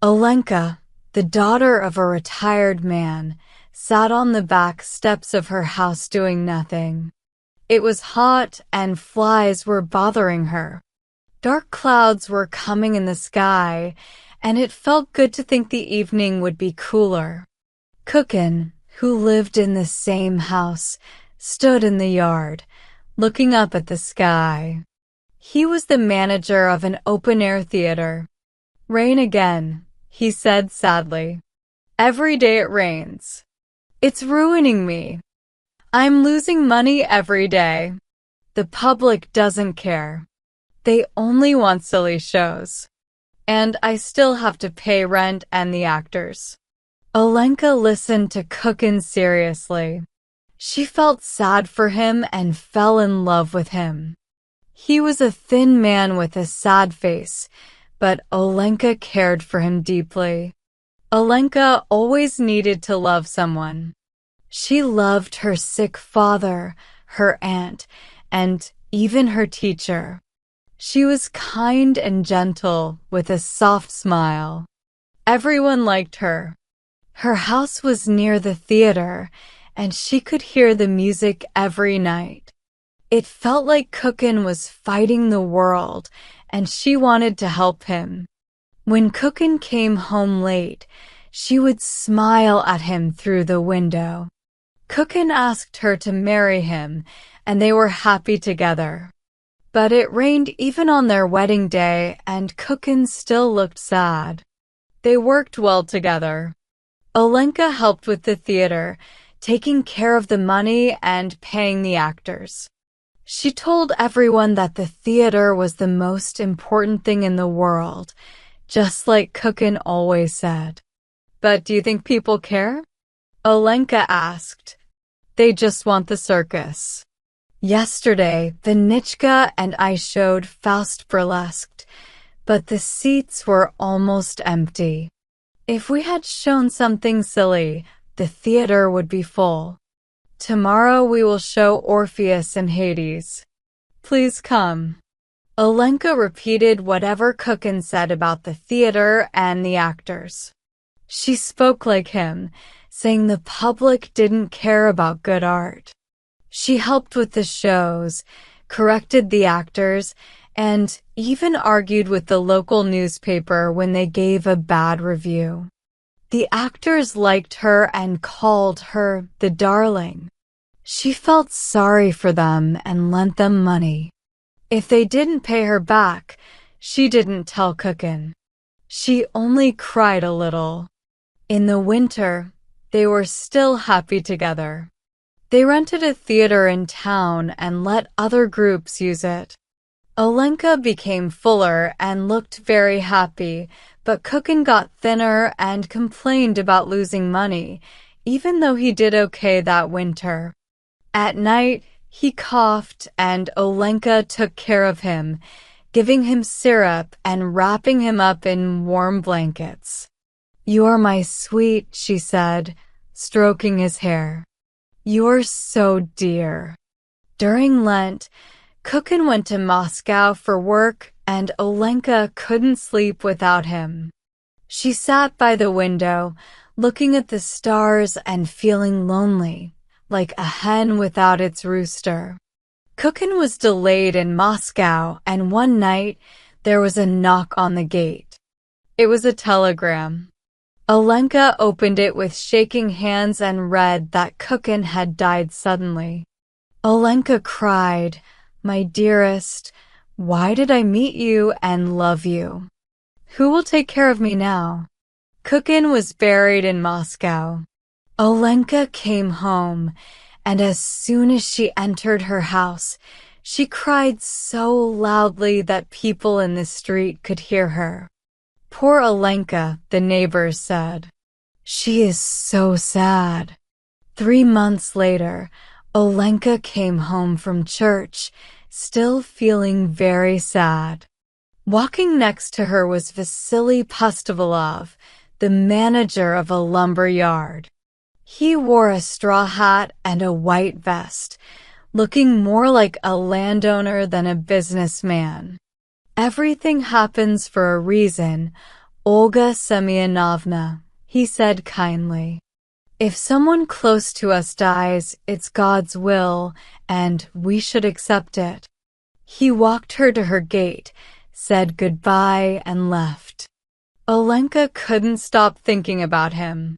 Olenka, the daughter of a retired man, sat on the back steps of her house doing nothing. It was hot and flies were bothering her. Dark clouds were coming in the sky, and it felt good to think the evening would be cooler. Kukin, who lived in the same house, stood in the yard, looking up at the sky. He was the manager of an open-air theater. "Rain again," he said sadly. "Every day it rains. It's ruining me. I'm losing money every day. The public doesn't care. They only want silly shows. And I still have to pay rent and the actors." Olenka listened to Kukin seriously. She felt sad for him and fell in love with him. He was a thin man with a sad face, but Olenka cared for him deeply. Olenka always needed to love someone. She loved her sick father, her aunt, and even her teacher. She was kind and gentle with a soft smile. Everyone liked her. Her house was near the theater, and she could hear the music every night. It felt like Kukin was fighting the world, and she wanted to help him. When Kukin came home late, she would smile at him through the window. Kukin asked her to marry him, and they were happy together. But it rained even on their wedding day, and Kukin still looked sad. They worked well together. Olenka helped with the theater, taking care of the money and paying the actors. She told everyone that the theater was the most important thing in the world, just like Kukin always said. "But do you think people care?" Olenka asked. "They just want the circus." Yesterday, the Nichka and I showed Faust Burlesque, but the seats were almost empty. If we had shown something silly, the theater would be full. Tomorrow we will show Orpheus and Hades. Please come. Olenka repeated whatever Kukin said about the theater and the actors. She spoke like him, saying the public didn't care about good art. She helped with the shows, corrected the actors, and even argued with the local newspaper when they gave a bad review. The actors liked her and called her the darling. She felt sorry for them and lent them money. If they didn't pay her back, she didn't tell Kukin. She only cried a little. In the winter, they were still happy together. They rented a theater in town and let other groups use it. Olenka became fuller and looked very happy, but Kukin got thinner and complained about losing money, even though he did okay that winter. At night, he coughed and Olenka took care of him, giving him syrup and wrapping him up in warm blankets. "You are my sweet," she said, stroking his hair. "You're so dear." During Lent, Kukin went to Moscow for work and Olenka couldn't sleep without him. She sat by the window, looking at the stars and feeling lonely, like a hen without its rooster. Kukin was delayed in Moscow, and one night there was a knock on the gate. It was a telegram. Olenka opened it with shaking hands and read that Kukin had died suddenly. Olenka cried, "My dearest, why did I meet you and love you? Who will take care of me now?" Kukin was buried in Moscow. Olenka came home, and as soon as she entered her house, she cried so loudly that people in the street could hear her. "Poor Olenka," the neighbors said. "She is so sad." 3 months later, Olenka came home from church, still feeling very sad. Walking next to her was Vasily Pustovalov, the manager of a lumber yard. He wore a straw hat and a white vest, looking more like a landowner than a businessman. "Everything happens for a reason. Olga Semyonovna, he said kindly. If someone close to us dies, it's God's will, and we should accept it. He walked her to her gate, said goodbye, and left. Olenka couldn't stop thinking about him.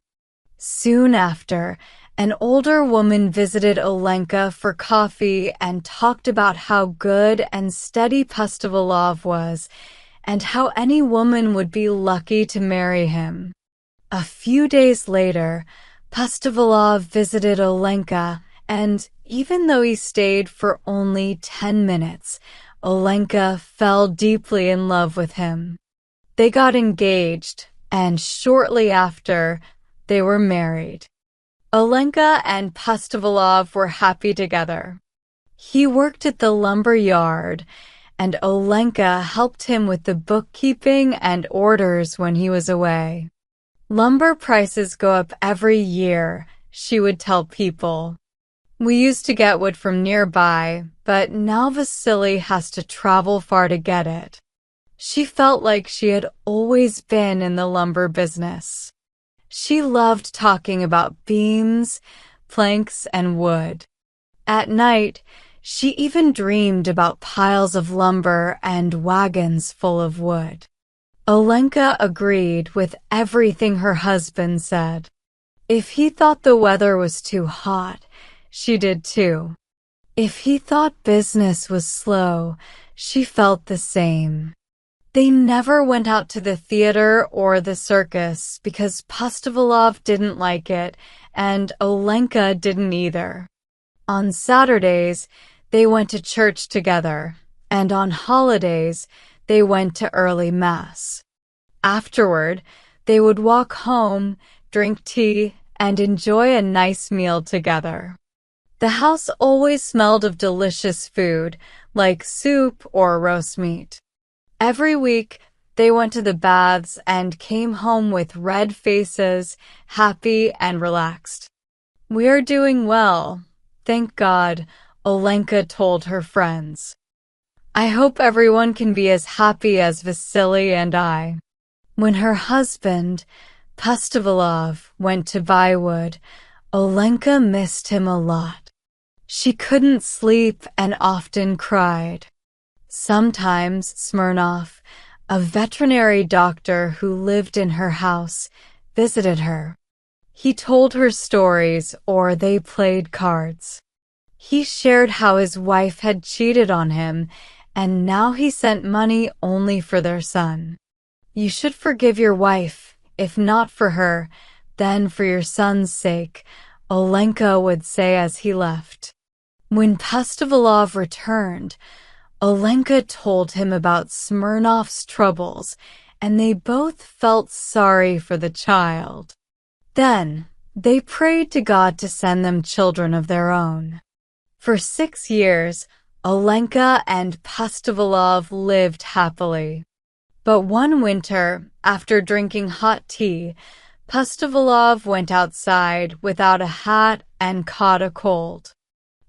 Soon after, an older woman visited Olenka for coffee and talked about how good and steady Pustovalov was, and how any woman would be lucky to marry him. A few days later, Pustovalov visited Olenka, and even though he stayed for only 10 minutes, Olenka fell deeply in love with him. They got engaged, and shortly after, they were married. Olenka and Pustovalov were happy together. He worked at the lumber yard, and Olenka helped him with the bookkeeping and orders when he was away. Lumber prices go up every year, she would tell people. We used to get wood from nearby, but now Vasily has to travel far to get it. She felt like she had always been in the lumber business. She loved talking about beams, planks, and wood. At night, she even dreamed about piles of lumber and wagons full of wood. Olenka agreed with everything her husband said. If he thought the weather was too hot, she did too. If he thought business was slow, she felt the same. They never went out to the theater or the circus because Pustovalov didn't like it and Olenka didn't either. On Saturdays, they went to church together, and on holidays, they went to early mass. Afterward, they would walk home, drink tea, and enjoy a nice meal together. The house always smelled of delicious food, like soup or roast meat. Every week, they went to the baths and came home with red faces, happy and relaxed. We are doing well, thank God, Olenka told her friends. I hope everyone can be as happy as Vasily and I. When her husband, Pustovalov, went to buy wood, Olenka missed him a lot. She couldn't sleep and often cried. Sometimes Smirnov, a veterinary doctor who lived in her house, visited her. He told her stories or they played cards. He shared how his wife had cheated on him and now he sent money only for their son. You should forgive your wife, if not for her, then for your son's sake, Olenka would say as he left. When Pustovalov returned, Olenka told him about Smirnov's troubles, and they both felt sorry for the child. Then, they prayed to God to send them children of their own. For 6 years, Olenka and Pustovalov lived happily. But one winter, after drinking hot tea, Pustovalov went outside without a hat and caught a cold.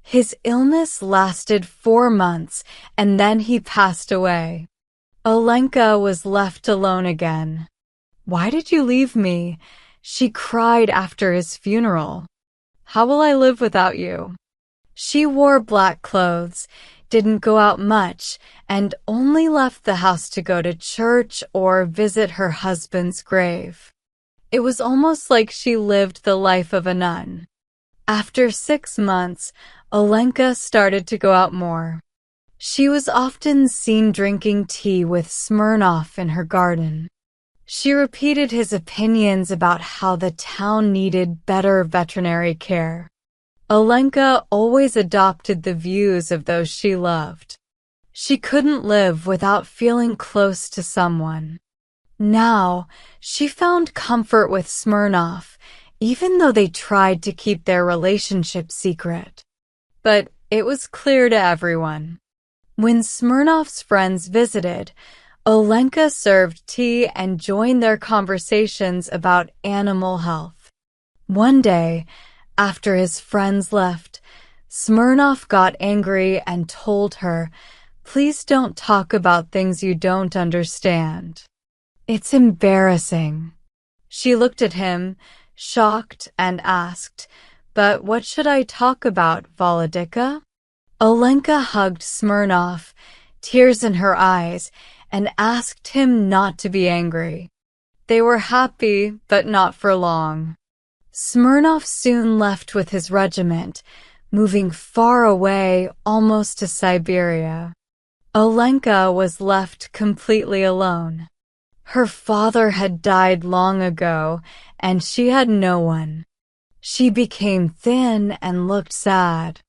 His illness lasted 4 months, and then he passed away. Olenka was left alone again. Why did you leave me? She cried after his funeral. How will I live without you? She wore black clothes, didn't go out much, and only left the house to go to church or visit her husband's grave. It was almost like she lived the life of a nun. After 6 months, Olenka started to go out more. She was often seen drinking tea with Smirnov in her garden. She repeated his opinions about how the town needed better veterinary care. Olenka always adopted the views of those she loved. She couldn't live without feeling close to someone. Now, she found comfort with Smirnov, even though they tried to keep their relationship secret. But it was clear to everyone. When Smirnov's friends visited, Olenka served tea and joined their conversations about animal health. One day, after his friends left, Smirnov got angry and told her, "Please don't talk about things you don't understand." It's embarrassing. She looked at him, shocked, and asked, "But what should I talk about, Volodika?" Olenka hugged Smirnov, tears in her eyes, and asked him not to be angry. They were happy, but not for long. Smirnov soon left with his regiment, moving far away, almost to Siberia. Olenka was left completely alone. Her father had died long ago, and she had no one. She became thin and looked sad.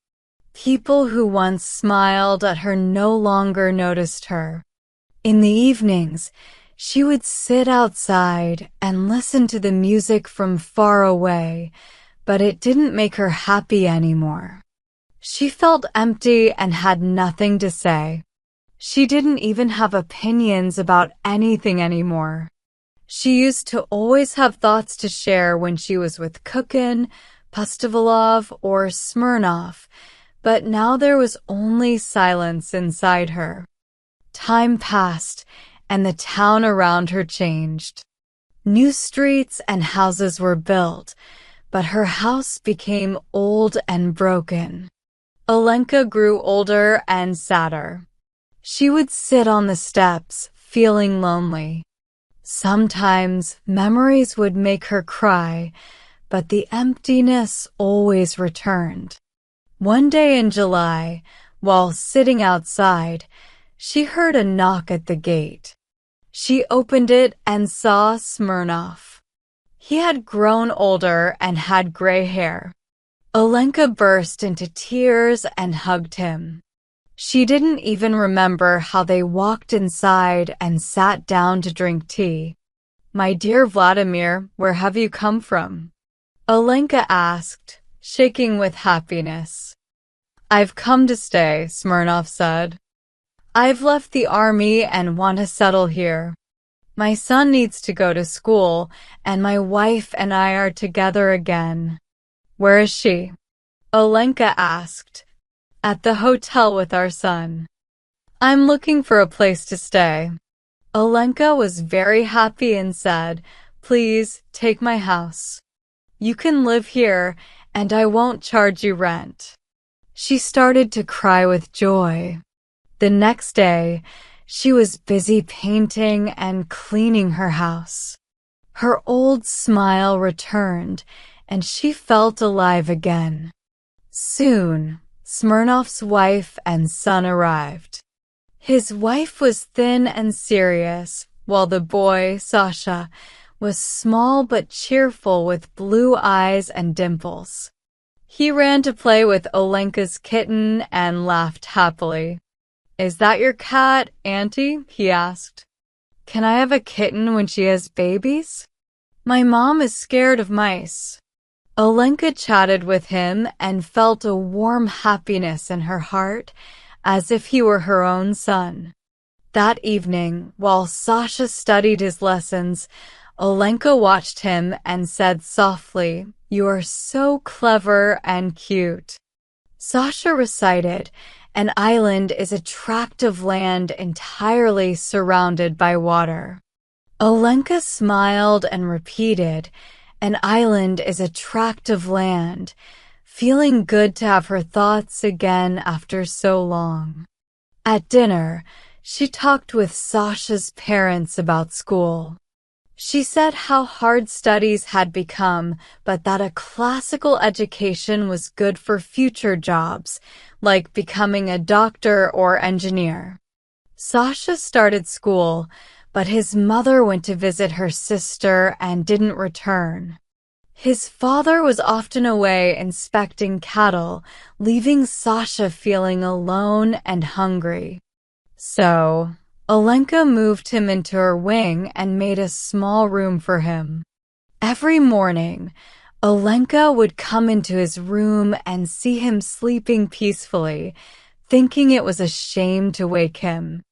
People who once smiled at her no longer noticed her. In the evenings, she would sit outside and listen to the music from far away, but it didn't make her happy anymore. She felt empty and had nothing to say. She didn't even have opinions about anything anymore. She used to always have thoughts to share when she was with Kukin, Pustovalov, or Smirnov, but now there was only silence inside her. Time passed, and the town around her changed. New streets and houses were built, but her house became old and broken. Olenka grew older and sadder. She would sit on the steps, feeling lonely. Sometimes memories would make her cry, but the emptiness always returned. One day in July, while sitting outside, she heard a knock at the gate. She opened it and saw Smirnov. He had grown older and had gray hair. Olenka burst into tears and hugged him. She didn't even remember how they walked inside and sat down to drink tea. "My dear Vladimir, where have you come from?" Olenka asked, shaking with happiness. "I've come to stay," Smirnov said. "I've left the army and want to settle here. My son needs to go to school, and my wife and I are together again." "Where is she?" Olenka asked. "At the hotel with our son. I'm looking for a place to stay." Olenka was very happy and said, "Please take my house. You can live here, and I won't charge you rent." She started to cry with joy. The next day, she was busy painting and cleaning her house. Her old smile returned, and she felt alive again. Soon, Smirnov's wife and son arrived. His wife was thin and serious, while the boy, Sasha, was small but cheerful with blue eyes and dimples. He ran to play with Olenka's kitten and laughed happily. "Is that your cat, Auntie?" he asked. "Can I have a kitten when she has babies? My mom is scared of mice." Olenka chatted with him and felt a warm happiness in her heart, as if he were her own son. That evening, while Sasha studied his lessons, Olenka watched him and said softly, "You are so clever and cute." Sasha recited, "An island is a tract of land entirely surrounded by water." Olenka smiled and repeated, "An island is a tract of land," feeling good to have her thoughts again after so long. At dinner, she talked with Sasha's parents about school. She said how hard studies had become, but that a classical education was good for future jobs, like becoming a doctor or engineer. Sasha started school, but his mother went to visit her sister and didn't return. His father was often away inspecting cattle, leaving Sasha feeling alone and hungry. So, Olenka moved him into her wing and made a small room for him. Every morning, Olenka would come into his room and see him sleeping peacefully, thinking it was a shame to wake him.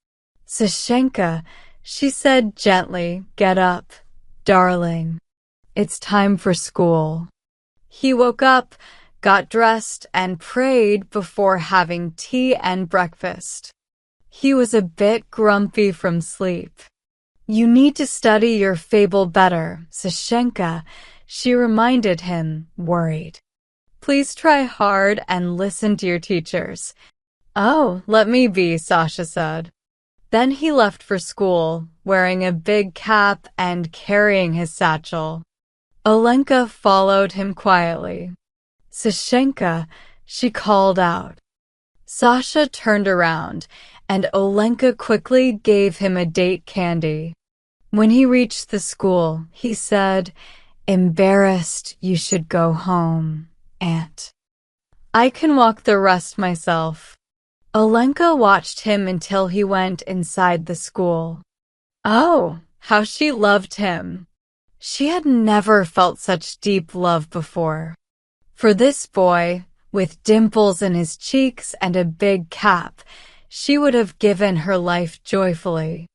"Sashenka," she said gently, "get up, darling. It's time for school." He woke up, got dressed, and prayed before having tea and breakfast. He was a bit grumpy from sleep. You need to study your fable better, Sashenka, she reminded him, worried. Please try hard and listen to your teachers. Oh, let me be, Sasha said. Then he left for school, wearing a big cap and carrying his satchel. Olenka followed him quietly. Sashenka, she called out. Sasha turned around, and Olenka quickly gave him a date candy. When he reached the school, he said, "Embarrassed, you should go home, Aunt. I can walk the rest myself." Olenka watched him until he went inside the school. Oh, how she loved him! She had never felt such deep love before. For this boy, with dimples in his cheeks and a big cap, she would have given her life joyfully.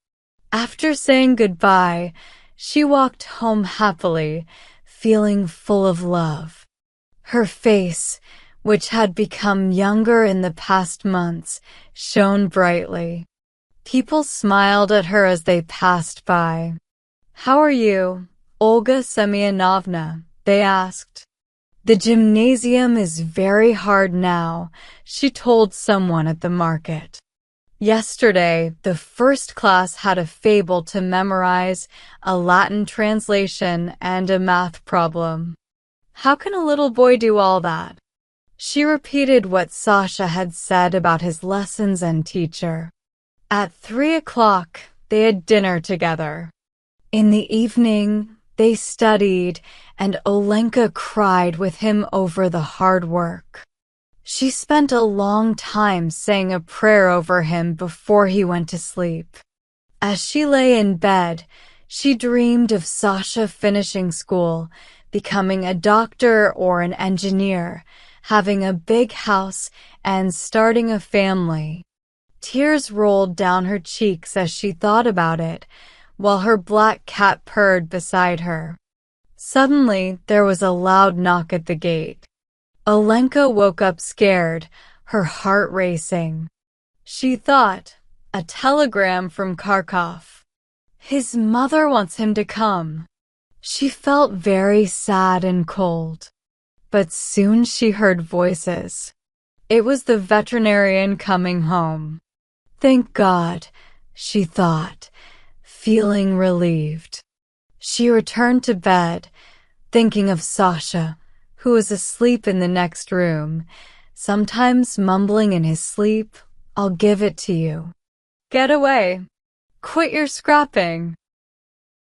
After saying goodbye, she walked home happily, feeling full of love. Her face, which had become younger in the past months, shone brightly. People smiled at her as they passed by. "How are you, Olga Semyonovna?" they asked. "The gymnasium is very hard now," she told someone at the market. Yesterday, the first class had a fable to memorize, a Latin translation, and a math problem. How can a little boy do all that? She repeated what Sasha had said about his lessons and teacher. At 3 o'clock, they had dinner together. In the evening, they studied, and Olenka cried with him over the hard work. She spent a long time saying a prayer over him before he went to sleep. As she lay in bed, she dreamed of Sasha finishing school, becoming a doctor or an engineer, having a big house, and starting a family. Tears rolled down her cheeks as she thought about it, while her black cat purred beside her. Suddenly, there was a loud knock at the gate. Olenka woke up scared, her heart racing. She thought, a telegram from Kharkov. His mother wants him to come. She felt very sad and cold. But soon she heard voices. It was the veterinarian coming home. Thank God, she thought, feeling relieved. She returned to bed, thinking of Sasha, who was asleep in the next room, sometimes mumbling in his sleep, "I'll give it to you. Get away. Quit your scrapping."